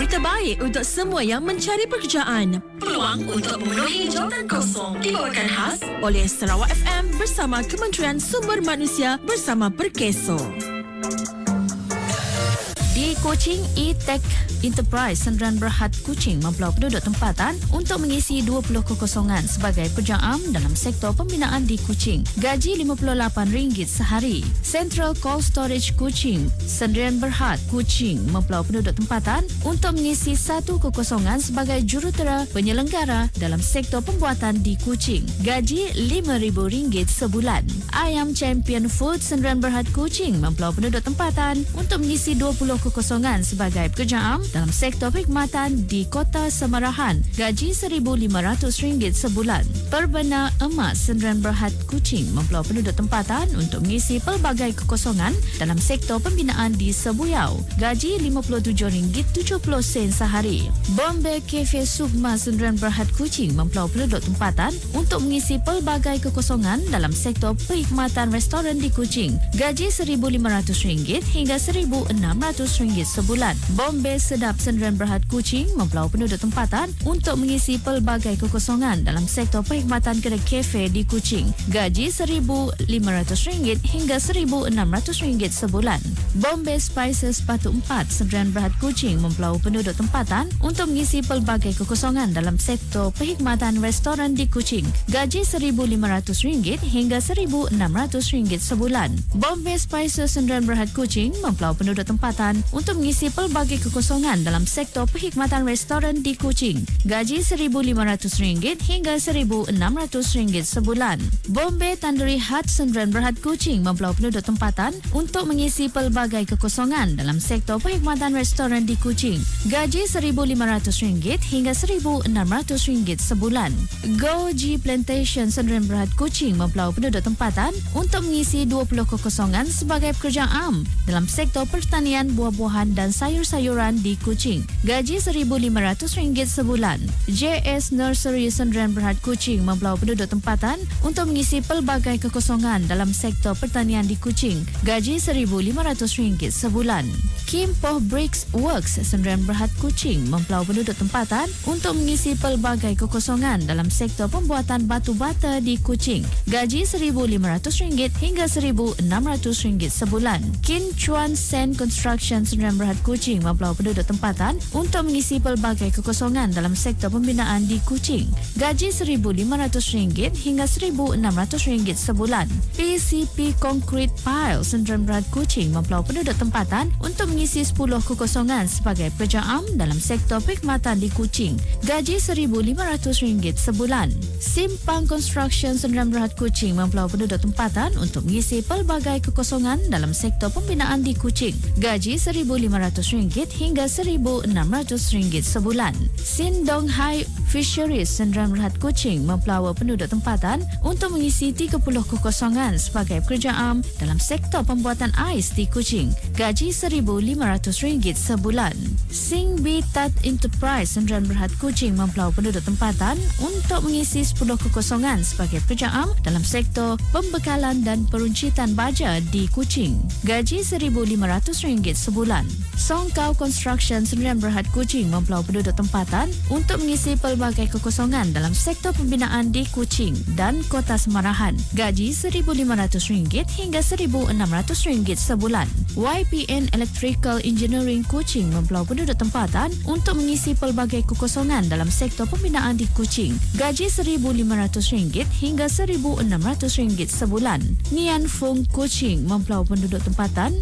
berita baik untuk semua yang mencari pekerjaan. Peluang untuk memenuhi jawatan kosong dibawakan khas oleh Sarawak FM bersama Kementerian Sumber Manusia bersama Perkeso. Di Kuching, E-Tech Enterprise Sdn Bhd Kuching mempelau penduduk tempatan untuk mengisi 20 kekosongan sebagai pekerja am dalam sektor pembinaan di Kuching. Gaji RM58 sehari. Central Cold Storage Kuching Sdn Bhd Kuching mempelau penduduk tempatan untuk mengisi satu kekosongan sebagai jurutera penyelenggara dalam sektor pembuatan di Kuching. Gaji RM5,000 sebulan. Ayam Champion Food Sdn Bhd Kuching mempelau penduduk tempatan untuk mengisi 20 kekosongan sebagai pekerja am dalam sektor perkhidmatan di Kota Semarahan. Gaji RM1,500 sebulan. Perbena Emas Sdn Bhd Kuching mempelau penduduk tempatan untuk mengisi pelbagai kekosongan dalam sektor pembinaan di Sebuyau. Gaji RM57.70 sehari. Bombay Cafe Sukma Sdn Bhd Kuching mempelau penduduk tempatan untuk mengisi pelbagai kekosongan dalam sektor perkhidmatan restoran di Kuching. Gaji RM1,500 hingga RM1,600 sebulan. Bombay Sedap Sdn Bhd Kuching mempelau penduduk tempatan untuk mengisi pelbagai kekosongan dalam sektor perkhidmatan kedai kafe di Kuching. Gaji RM1,500 hingga RM1,600 sebulan. Bombay Spices Batu 4 Sdn Bhd Kuching mempelau penduduk tempatan untuk mengisi pelbagai kekosongan dalam sektor perkhidmatan restoran di Kuching. Gaji RM1,500 hingga RM1,600 sebulan. Bombay Spices Sdn Bhd Kuching mempelau penduduk tempatan untuk mengisi pelbagai kekosongan dalam sektor perkhidmatan restoran di Kuching. Gaji RM1,500 hingga RM1,600 sebulan. Bombay Tandoori Hut Sdn Bhd Kuching mempelau penduduk tempatan untuk mengisi pelbagai kekosongan dalam sektor perkhidmatan restoran di Kuching. Gaji RM1,500 hingga RM1,600 sebulan. Goji Plantation Sdn Bhd Kuching mempelau penduduk tempatan untuk mengisi 20 kekosongan sebagai pekerja am dalam sektor pertanian buah-buahan dan sayur-sayuran di Kuching. Gaji RM1,500 sebulan. JS Nursery Sdn Bhd Kuching mempelau penduduk tempatan untuk mengisi pelbagai kekosongan dalam sektor pertanian di Kuching. Gaji RM1,500 sebulan. Kim Poh Bricks Works Sdn Bhd Kuching mempelau penduduk tempatan untuk mengisi pelbagai kekosongan dalam sektor pembuatan batu bata di Kuching. Gaji RM1,500 hingga RM1,600 sebulan. Kin Chuan Sen Construction Sdn Bhd Kuching mempelau penduduk tempatan untuk mengisi pelbagai kekosongan dalam sektor pembinaan di Kuching. Gaji RM1,500 hingga RM1,600 sebulan. PCP Concrete Pile Sdn Bhd Kuching mempelau penduduk tempatan untuk mengisi 10 kekosongan sebagai pekerja am dalam sektor perkhidmatan di Kuching. Gaji RM1,500 sebulan. Simpang Construction Sdn Bhd Kuching mempelau penduduk tempatan untuk mengisi pelbagai kekosongan dalam sektor pembinaan di Kuching. Gaji RM1,500 hingga RM1,600 sebulan. Sindong Hai Fisheries Sdn Bhd Kuching mempelau penduduk tempatan untuk mengisi 30 kekosongan sebagai pekerja am dalam sektor pembuatan ais di Kuching. Gaji RM1,500 sebulan. Singbi Tat Enterprise Sdn Bhd Kuching mempelau penduduk tempatan untuk mengisi 10 kekosongan sebagai pekerja am dalam sektor pembekalan dan peruncitan baja di Kuching. Gaji RM1,500 sebulan. Songkau Construction Sdn Bhd Kuching mempelau penduduk tempatan untuk mengisi pelbagai kekosongan dalam sektor pembinaan di Kuching dan Kota Semarahan. Gaji RM1,500 hingga RM1,600 sebulan. YPN Electrical Engineering Kuching mempelau penduduk tempatan untuk mengisi pelbagai kekosongan dalam sektor pembinaan di Kuching. Gaji RM1,500 hingga RM1,600 sebulan. Nian Fung Kuching mempelau penduduk tempatan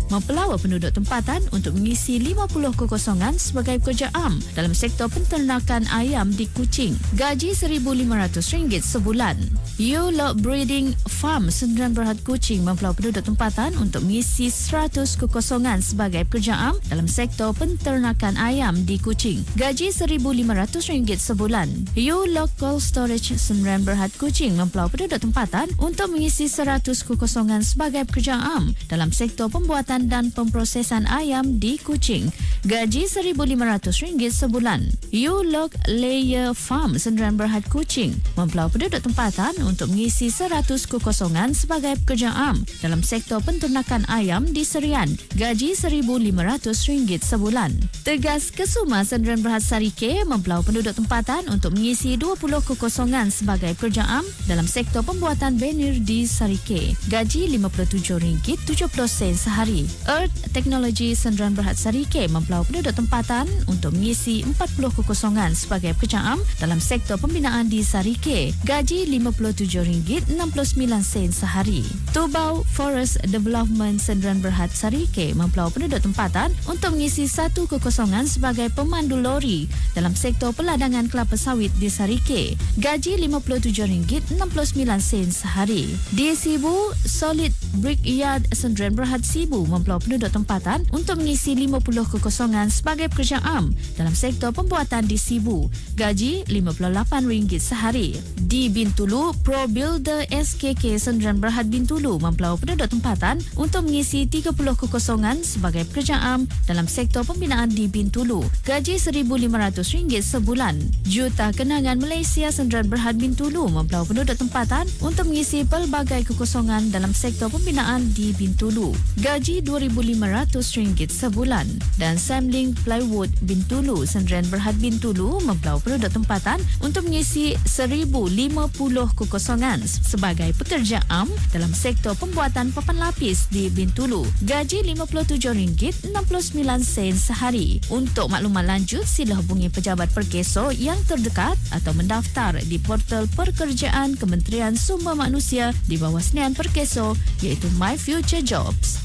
untuk mengisi 50 kekosongan sebagai pekerja am dalam sektor penternakan ayam di Kuching. Gaji RM1,500 sebulan. Yulok Breeding Farm Sdn Bhd Kuching mempelau penduduk tempatan untuk mengisi 100 kekosongan sebagai pekerja am dalam sektor penternakan ayam di Kuching. Gaji RM1,500 sebulan. Yulok Cold Storage Sdn Bhd Kuching mempelau penduduk tempatan untuk mengisi 100 kekosongan sebagai pekerja am dalam sektor pembuatan dan pemprosesan ayam di Kuching. Gaji RM1,500 sebulan. Yulok Layer Farm Sdn Bhd Kuching mempelau penduduk tempatan untuk mengisi 100 kekosongan sebagai pekerja am dalam sektor penternakan ayam di Serian. Gaji RM1,500 sebulan. Tegas Kesuma Sdn Bhd Sarike mempelau penduduk tempatan untuk mengisi 20 kekosongan sebagai pekerja am dalam sektor pembuatan banner di Sarike. Gaji RM57.70 sehari. Earth Technology Sdn Bhd Sarike mempelau penduduk tempatan untuk mengisi 40 kekosongan sebagai pekerja am dalam sektor pembinaan di Sarike. Gaji RM57.69 sehari. Tubau Forest Development Sdn Bhd Sarike mempelau penduduk tempatan untuk mengisi 1 kekosongan sebagai pemandu lori dalam sektor peladangan kelapa sawit di Sarike. Gaji RM57.69 sehari. Di Sibu, Solid Brick Yard Sdn Bhd Sibu mempelau penduduk tempatan untuk mengisi 50 kekosongan sebagai pekerja am dalam sektor pembuatan di Sibu. Gaji RM58 sehari. Di Bintulu, Pro Builder SKK Sdn Bhd Bintulu mempelau penduduk tempatan untuk mengisi 30 kekosongan sebagai pekerja am dalam sektor pembinaan di Bintulu. Gaji RM1,500 sebulan. Juta Kenangan Malaysia Sdn Bhd Bintulu mempelau penduduk tempatan untuk mengisi pelbagai kekosongan dalam sektor pembinaan di Bintulu. Gaji RM2,500 sebulan. Dan Samling Plywood Bintulu Sdn Bhd Bintulu mempelau penduduk tempatan untuk mengisi 1,050 kekosongan sebagai pekerja am dalam sektor pembuatan papan lapis di Bintulu. Gaji RM57.69 sehari. Untuk maklumat lanjut, sila hubungi pejabat Perkeso yang terdekat atau mendaftar di portal pekerjaan Kementerian Sumber Manusia di bawah Senian Perkeso iaitu My Future Jobs.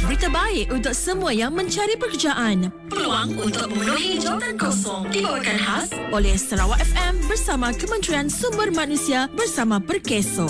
Berita baik untuk semua yang mencari pekerjaan. Peluang untuk memenuhi jawatan kosong dibawakan khas oleh Sarawak FM bersama Kementerian Sumber Manusia bersama Perkeso.